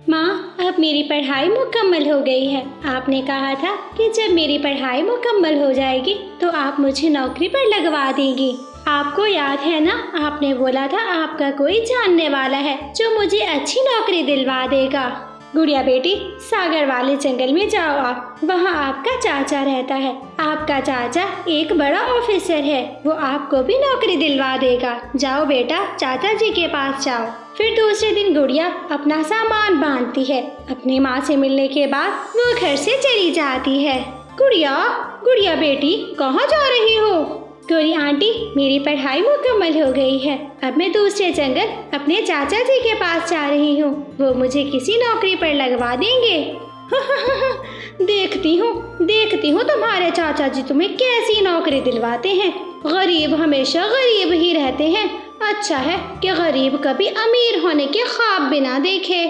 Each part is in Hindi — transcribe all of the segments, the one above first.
माँ, अब मेरी पढ़ाई मुकम्मल हो गई है। आपने कहा था कि जब मेरी पढ़ाई मुकम्मल हो जाएगी तो आप मुझे नौकरी पर लगवा देंगी। आपको याद है ना, आपने बोला था आपका कोई जानने वाला है जो मुझे अच्छी नौकरी दिलवा देगा। गुड़िया बेटी, सागर वाले जंगल में जाओ आप, वहाँ आपका चाचा रहता है। आपका चाचा एक बड़ा ऑफिसर है, वो आपको भी नौकरी दिलवा देगा। जाओ बेटा, चाचा जी के पास जाओ। फिर दूसरे दिन गुड़िया अपना सामान बांधती है। अपनी माँ से मिलने के बाद वो घर से चली जाती है। गुड़िया, गुड़िया बेटी, कहाँ जा रही हो? गौरी आंटी, मेरी पढ़ाई मुकम्मल हो गई है। अब मैं दूसरे जंगल अपने चाचा जी के पास जा रही हूँ। वो मुझे किसी नौकरी पर लगवा देंगे। देखती हूँ तुम्हारे चाचा जी तुम्हें कैसी नौकरी दिलवाते हैं। गरीब हमेशा गरीब ही रहते हैं। अच्छा है कि गरीब कभी अमीर होने के ख्वाब भी ना देखे।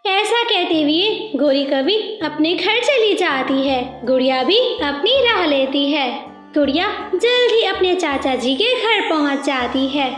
ऐसा कहते हुए गौरी कभी अपने घर चली जाती है। गुड़िया भी अपनी राह लेती है। गुड़िया जल्द ही अपने चाचा जी के घर पहुंच जाती है।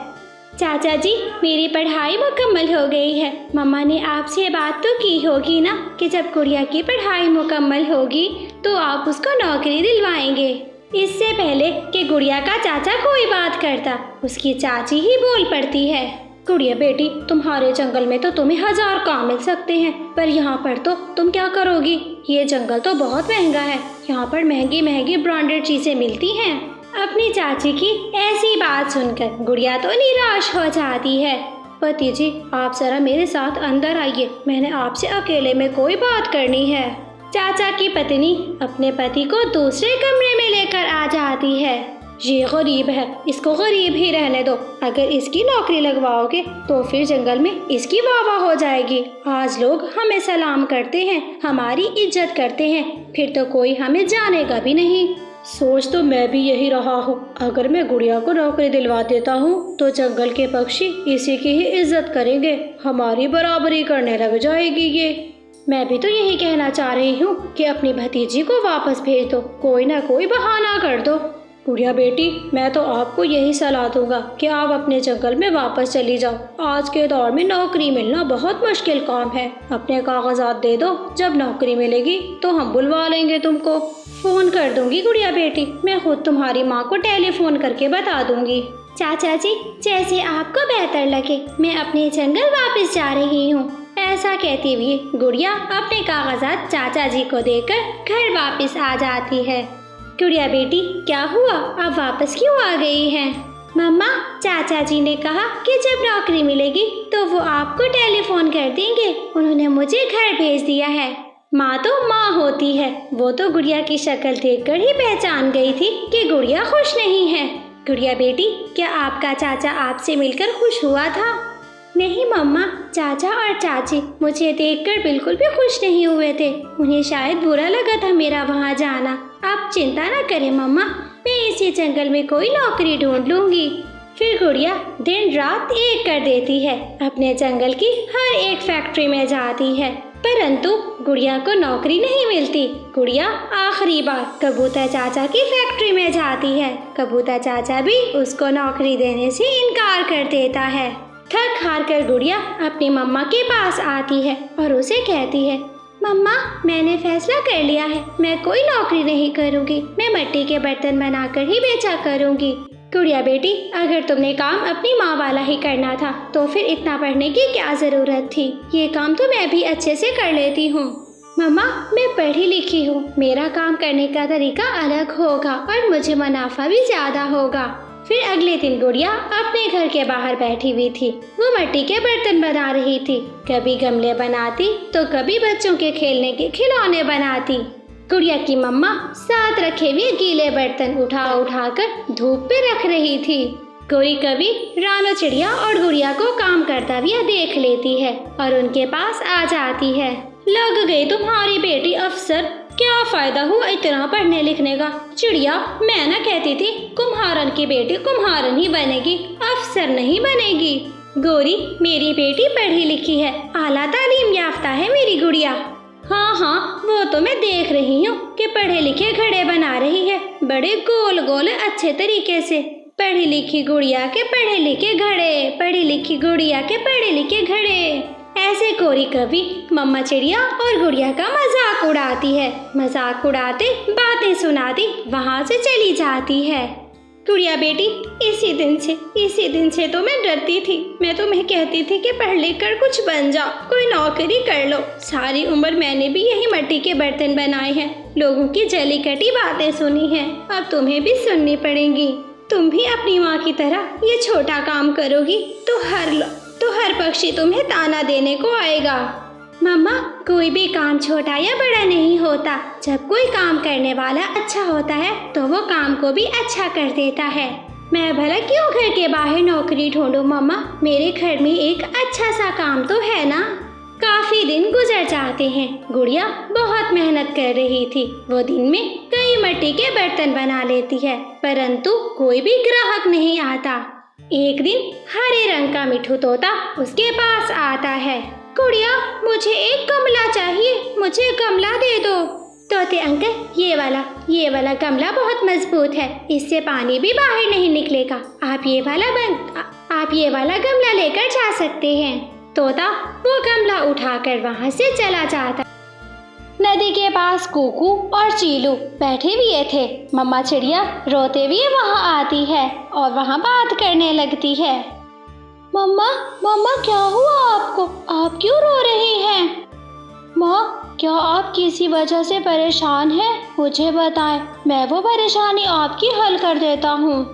चाचा जी, मेरी पढ़ाई मुकम्मल हो गई है। मम्मा ने आपसे बात तो की होगी ना कि जब गुड़िया की पढ़ाई मुकम्मल होगी तो आप उसको नौकरी दिलवाएंगे। इससे पहले कि गुड़िया का चाचा कोई बात करता, उसकी चाची ही बोल पड़ती है। गुड़िया बेटी, तुम्हारे जंगल में तो तुम्हें 1000 काम मिल सकते हैं, पर यहाँ पर तो तुम क्या करोगी? ये जंगल तो बहुत महंगा है। यहाँ पर महंगी महंगी ब्रांडेड चीजें मिलती हैं। अपनी चाची की ऐसी बात सुनकर गुड़िया तो निराश हो जाती है। पति जी, आप जरा मेरे साथ अंदर आइए, मैंने आपसे अकेले में कोई बात करनी है। चाचा की पत्नी अपने पति को दूसरे कमरे में लेकर आ जाती है। ये गरीब है, इसको गरीब ही रहने दो। अगर इसकी नौकरी लगवाओगे तो फिर जंगल में इसकी वाह हो जाएगी। आज लोग हमें सलाम करते हैं, हमारी इज्जत करते हैं, फिर तो कोई हमें जानेगा भी नहीं। सोच तो मैं भी यही रहा हूँ। अगर मैं गुड़िया को नौकरी दिलवा देता हूँ तो जंगल के पक्षी इसी की ही इज्जत करेंगे, हमारी बराबरी करने लग जाएगी ये। मैं भी तो यही कहना चाह रही हूँ कि अपनी भतीजी को वापस भेज दो, कोई ना कोई बहाना कर दो। गुड़िया बेटी, मैं तो आपको यही सलाह दूंगा कि आप अपने जंगल में वापस चली जाओ। आज के दौर में नौकरी मिलना बहुत मुश्किल काम है। अपने कागजात दे दो, जब नौकरी मिलेगी तो हम बुलवा लेंगे तुमको। फोन कर दूंगी गुड़िया बेटी, मैं खुद तुम्हारी माँ को टेलीफोन करके बता दूंगी। चाचा जी, जैसे आपको बेहतर लगे, मैं अपने जंगल वापस जा रही हूँ। ऐसा कहती हुई गुड़िया अपने कागजात चाचा जी को देकर घर वापस आ जाती है। गुड़िया बेटी, क्या हुआ, आप वापस क्यों आ गई हैं? मम्मा, चाचा जी ने कहा कि जब नौकरी मिलेगी तो वो आपको टेलीफोन कर देंगे। उन्होंने मुझे घर भेज दिया है। माँ तो माँ होती है, वो तो गुड़िया की शक्ल देखकर ही पहचान गई थी कि गुड़िया खुश नहीं है। गुड़िया बेटी, क्या आपका चाचा आपसे मिलकर खुश हुआ था? नहीं मम्मा, चाचा और चाची मुझे देखकर बिल्कुल भी खुश नहीं हुए थे। उन्हें शायद बुरा लगा था मेरा वहाँ जाना। आप चिंता न करें मम्मा, मैं इसी जंगल में कोई नौकरी ढूंढ लूंगी। फिर गुड़िया दिन रात एक कर देती है, अपने जंगल की हर एक फैक्ट्री में जाती है, परंतु गुड़िया को नौकरी नहीं मिलती। गुड़िया आखिरी बार कबूतर चाचा की फैक्ट्री में जाती है। कबूतर चाचा भी उसको नौकरी देने से इनकार कर देता है। थक हार कर गुड़िया अपनी मम्मा के पास आती है और उसे कहती है, मम्मा, मैंने फैसला कर लिया है, मैं कोई नौकरी नहीं करूँगी, मैं मिट्टी के बर्तन बनाकर ही बेचा करूँगी। गुड़िया बेटी, अगर तुमने काम अपनी माँ वाला ही करना था तो फिर इतना पढ़ने की क्या जरूरत थी? ये काम तो मैं भी अच्छे से कर लेती हूँ। मम्मा, मैं पढ़ी लिखी हूँ, मेरा काम करने का तरीका अलग होगा और मुझे मुनाफा भी ज्यादा होगा। फिर अगले दिन गुड़िया अपने घर के बाहर बैठी हुई थी। वो मिट्टी के बर्तन बना रही थी, कभी गमले बनाती तो कभी बच्चों के खेलने के खिलौने बनाती। गुड़िया की मम्मा साथ रखे हुए गीले बर्तन उठा कर धूप पे रख रही थी। गौरी कभी रानो चिड़िया और गुड़िया को काम करता हुआ देख लेती है और उनके पास आ जाती है। लग गई तुम्हारी बेटी अफसर, क्या फायदा हुआ इतना पढ़ने लिखने का? चिड़िया, मैं ना कहती थी कुम्हारन की बेटी कुम्हारन ही बनेगी, अफसर नहीं बनेगी। गौरी, मेरी बेटी पढ़ी लिखी है, आला तालीम याफ्ता है मेरी गुड़िया। हाँ, वो तो मैं देख रही हूँ कि पढ़े लिखे घड़े बना रही है, बड़े गोल गोल अच्छे तरीके से। पढ़ी लिखी गुड़िया के पढ़े लिखे घड़े, पढ़ी लिखी गुड़िया के पढ़े लिखे घड़े। ऐसे गोरी कभी मम्मा चिड़िया और गुड़िया का मजाक उड़ाती है। मजाक उड़ाते बातें सुनाती वहाँ से चली जाती है। गुड़िया बेटी, इसी दिन से तो मैं डरती थी। मैं तुम्हें कहती थी कि पढ़ लिख कर कुछ बन जाओ, कोई नौकरी कर लो। सारी उम्र मैंने भी यही मिट्टी के बर्तन बनाए हैं, लोगों की जली कटी बातें सुनी हैं। अब तुम्हें भी सुननी पड़ेंगी। तुम भी अपनी माँ की तरह ये छोटा काम करोगी तो हर पक्षी तुम्हें ताना देने को आएगा। मम्मा, कोई भी काम छोटा या बड़ा नहीं होता। जब कोई काम करने वाला अच्छा होता है तो वो काम को भी अच्छा कर देता है। मैं भला क्यों घर के बाहर नौकरी ढूंढूं मम्मा? मेरे घर में एक अच्छा सा काम तो है ना। काफी दिन गुजर जाते हैं। गुड़िया बहुत मेहनत कर रही थी। वो दिन में कई मिट्टी के बर्तन बना लेती है, परंतु कोई भी ग्राहक नहीं आता। एक दिन हरे रंग का मिठू तोता उसके पास आता है। गुड़िया, मुझे एक गमला चाहिए, मुझे गमला दे दो। तोते अंकल, ये वाला गमला बहुत मजबूत है, इससे पानी भी बाहर नहीं निकलेगा। आप ये वाला गमला लेकर जा सकते हैं। तोता वो गमला उठाकर वहाँ से चला जाता। नदी के पास कूकू और चीलू बैठे हुए थे। मम्मा चिड़िया रोते हुए वहाँ आती है और वहाँ बात करने लगती है। मम्मा क्या हुआ आपको? आप क्यों रो रही हैं? माँ, क्या आप किसी वजह से परेशान हैं? मुझे बताएं, मैं वो परेशानी आपकी हल कर देता हूँ।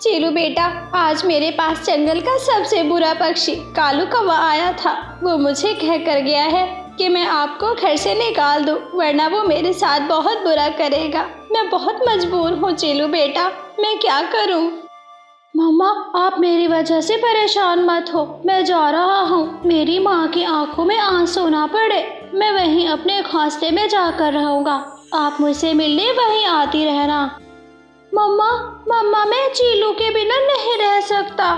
चीलू बेटा, आज मेरे पास जंगल का सबसे बुरा पक्षी कालू कौवा आया था। वो मुझे कह कर गया है कि मैं आपको घर से निकाल दूं, वरना वो मेरे साथ बहुत बुरा करेगा। मैं बहुत मजबूर हूँ चीलू बेटा, मैं क्या करूँ? मम्मा, आप मेरी वजह से परेशान मत हो। मैं जा रहा हूँ। मेरी माँ की आंखों में आंसू ना पड़े। मैं वहीं अपने घोंसले में जाकर रहूँगा। आप मुझसे मिलने वहीं आती रहना। मम्मा, मैं चीलू के बिना नहीं रह सकता।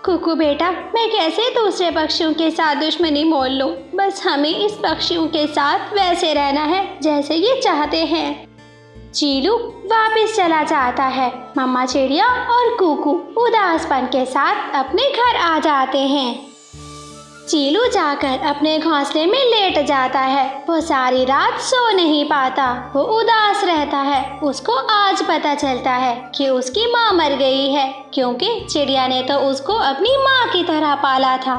कुकू बेटा, मैं कैसे दूसरे पक्षियों के साथ दुश्मनी मोल लूं? बस हमें इस पक्षियों के साथ वैसे रहना है जैसे ये चाहते हैं। चीलू वापस चला जाता है। मम्मा चिड़िया और कुकू उदासपन के साथ अपने घर आ जाते हैं। चीलू जाकर अपने घोंसले में लेट जाता है। वो सारी रात सो नहीं पाता। वो उदास रहता है। उसको आज पता चलता है कि उसकी माँ मर गई है, क्योंकि चिड़िया ने तो उसको अपनी माँ की तरह पाला था।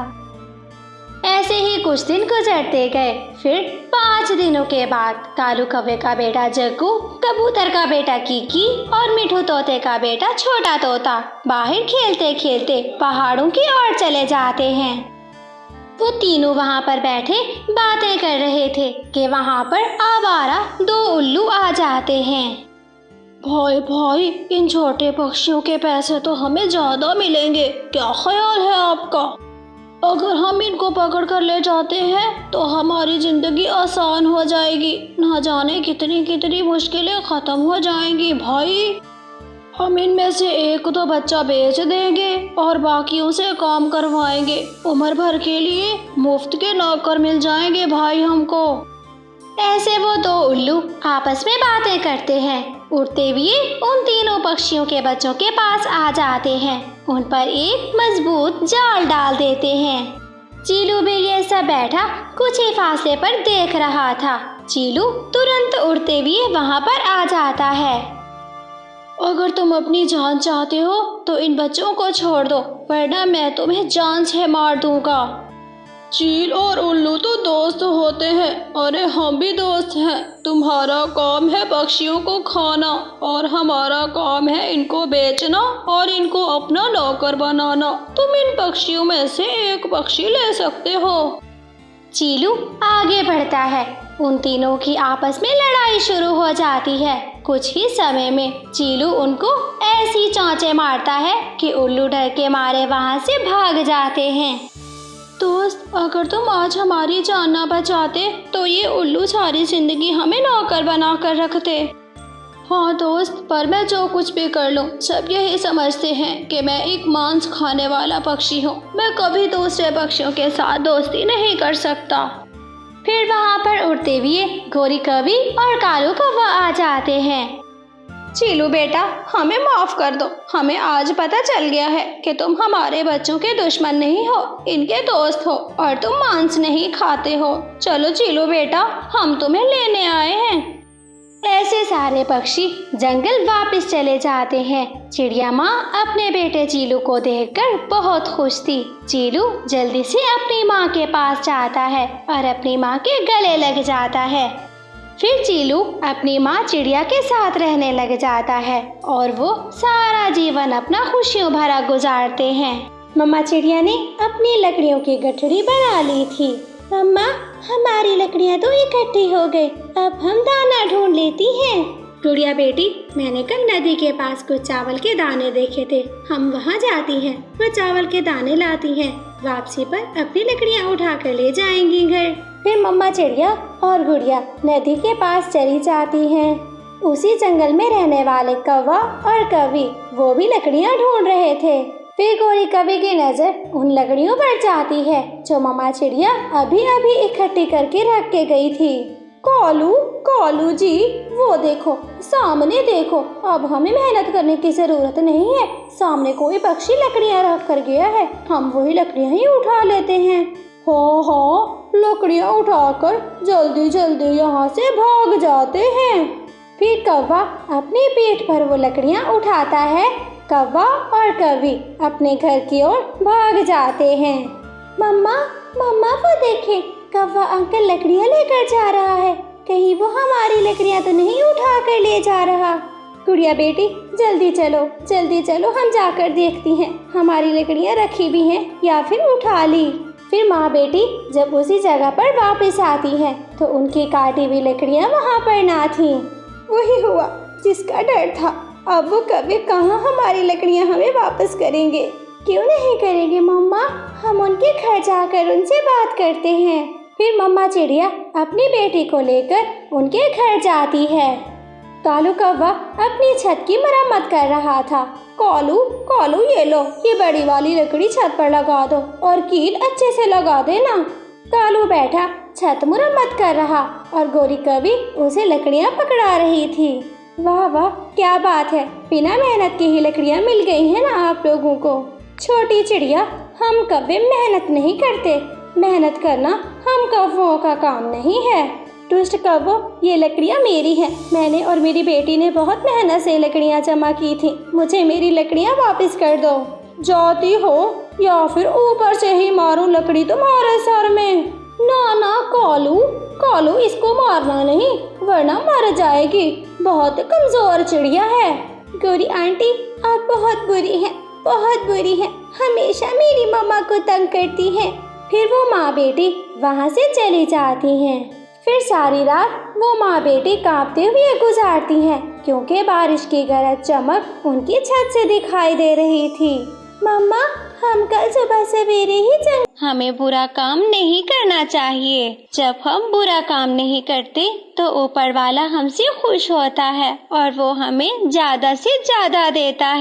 ऐसे ही कुछ दिन गुजरते गए। फिर 5 दिनों के बाद कालू कौवे का बेटा जग्गू, कबूतर का बेटा कीकी और मिठू तोते का बेटा छोटा तोता बाहर खेलते खेलते पहाड़ों की ओर चले जाते हैं। वो तीनों वहाँ पर बैठे बातें कर रहे थे कि वहाँ पर आवारा 2 उल्लू आ जाते हैं। भाई, इन छोटे पक्षियों के पैसे तो हमें ज्यादा मिलेंगे। क्या ख्याल है आपका? अगर हम इनको पकड़ कर ले जाते हैं तो हमारी जिंदगी आसान हो जाएगी। ना जाने कितनी कितनी मुश्किलें खत्म हो जाएंगी। भाई, हम इनमें से एक तो बच्चा बेच देंगे और बाकियों से काम करवाएंगे। उम्र भर के लिए मुफ्त के नौकर मिल जाएंगे भाई हमको। ऐसे वो 2 उल्लू आपस में बातें करते हैं। उड़ते हुए उन तीनों पक्षियों के बच्चों के पास आ जाते हैं। उन पर एक मजबूत जाल डाल देते हैं। चीलू भी ये सब बैठा कुछ ही फासले पर देख रहा था। चीलू तुरंत उड़ते हुए वहाँ पर आ जाता है। अगर तुम अपनी जान चाहते हो तो इन बच्चों को छोड़ दो, वरना मैं तुम्हें जान से मार दूंगा। चील और उल्लू तो दोस्त होते हैं। अरे हम भी दोस्त हैं। तुम्हारा काम है पक्षियों को खाना और हमारा काम है इनको बेचना और इनको अपना नौकर बनाना। तुम इन पक्षियों में से एक पक्षी ले सकते हो। चीलू आगे बढ़ता है। उन तीनों की आपस में लड़ाई शुरू हो जाती है। कुछ ही समय में चीलू उनको ऐसी चोंचे मारता है कि उल्लू डर के मारे वहाँ से भाग जाते हैं। दोस्त, अगर तुम आज हमारी जान ना बचाते तो ये उल्लू सारी जिंदगी हमें नौकर बना कर रखते। हाँ दोस्त, पर मैं जो कुछ भी कर लूँ सब यही समझते हैं कि मैं एक मांस खाने वाला पक्षी हूँ। मैं कभी दूसरे पक्षियों के साथ दोस्ती नहीं कर सकता। फिर वहाँ पर उड़ते हुए गोरी कवि और कालू कौवा आ जाते हैं। चीलू बेटा, हमें माफ कर दो। हमें आज पता चल गया है कि तुम हमारे बच्चों के दुश्मन नहीं हो, इनके दोस्त हो और तुम मांस नहीं खाते हो। चलो चीलू बेटा, हम तुम्हें लेने आए हैं। ऐसे सारे पक्षी जंगल वापस चले जाते हैं। चिड़िया माँ अपने बेटे चीलू को देखकर बहुत खुश थी। चीलू जल्दी से अपनी माँ के पास जाता है और अपनी माँ के गले लग जाता है। फिर चीलू अपनी माँ चिड़िया के साथ रहने लग जाता है और वो सारा जीवन अपना खुशियों भरा गुजारते हैं। मम्मा चिड़िया ने अपनी लकड़ियों की गठरी बना ली थी। मम्मा, हमारी लकड़ियाँ तो इकट्ठी हो गई, अब हम दाना ढूंढ लेती हैं। गुड़िया बेटी, मैंने कल नदी के पास कुछ चावल के दाने देखे थे। हम वहाँ जाती हैं, वो चावल के दाने लाती हैं। वापसी पर अपनी लकड़ियाँ उठा कर ले जाएंगी घर। फिर मम्मा चिड़िया और गुड़िया नदी के पास चली जाती हैं। उसी जंगल में रहने वाले कौवा और कौवी वो भी लकड़ियाँ ढूंढ रहे थे। फिर गोरी कौवी की नजर उन लकड़ियों पर जाती है जो मम्मा चिड़िया अभी अभी इकट्ठी करके रख के गई थी। कालू, कालू जी, वो देखो, सामने देखो। अब हमें मेहनत करने की जरूरत नहीं है। सामने कोई पक्षी लकड़ियाँ रख कर गया है, हम वही लकड़ियाँ ही उठा लेते हैं। हाँ, लकड़ियाँ उठाकर जल्दी जल्दी यहाँ से भाग जाते हैं। फिर कौवा अपने पेट पर वो लकड़ियाँ उठाता है। कौवा और कौवी अपने घर की ओर भाग जाते हैं। मम्मा, मम्मा वो देखे, कौवा अंकल लकड़ियाँ लेकर जा रहा है। कहीं वो हमारी लकड़ियाँ तो नहीं उठा कर ले जा रहा। गुड़िया बेटी, जल्दी चलो, हम जाकर देखती हैं हमारी लकड़ियाँ रखी भी हैं या फिर उठा ली। फिर माँ बेटी जब उसी जगह पर वापस आती हैं तो उनकी काटी हुई लकड़ियाँ वहाँ पर ना थी। वही हुआ जिसका डर था। अब वो कभी कहाँ हमारी लकड़ियाँ हमें वापस करेंगे। क्यों नहीं करेंगे मम्मा, हम उनके घर जाकर उनसे बात करते हैं। फिर मम्मा चिड़िया अपनी बेटी को लेकर उनके घर जाती है। कालू कौवा अपनी छत की मरम्मत कर रहा था। कालू ये लो, ये बड़ी वाली लकड़ी छत पर लगा दो और कील अच्छे से लगा देना। कालू बैठा छत मरम्मत कर रहा और गोरी कौवी उसे लकड़ियाँ पकड़ा रही थी। वाह वाह, क्या बात है, बिना मेहनत की ही लकड़ियाँ मिल गई हैं ना आप लोगों को। छोटी चिड़िया, हम कभी मेहनत नहीं करते। मेहनत करना हम कौवों का काम नहीं है। दुष्ट कौवो, ये लकड़ियाँ मेरी हैं। मैंने और मेरी बेटी ने बहुत मेहनत से लकड़ियाँ जमा की थी। मुझे मेरी लकड़ियाँ वापस कर दो। जाती हो या फिर ऊपर से ही मारूं लकड़ी तुम्हारे सर में। ना कालू, इसको मारना नहीं वरना मर जाएगी। बहुत कमजोर चिड़िया है। गोरी आंटी, आप बहुत बुरी हैं। हमेशा मेरी मम्मा को तंग करती हैं। फिर वो माँ बेटी वहाँ से चली जाती हैं। फिर सारी रात वो माँ बेटी कांपते हुए गुजारती हैं क्योंकि बारिश की गरज चमक उनकी छत से दिखाई दे रही थी। मम्मा, हम कल सुबह सवेरे ही हमें बुरा काम नहीं करना चाहिए। जब हम बुरा काम नहीं करते तो ऊपर वाला हमसे खुश होता है और वो हमें ज्यादा से ज्यादा देता है।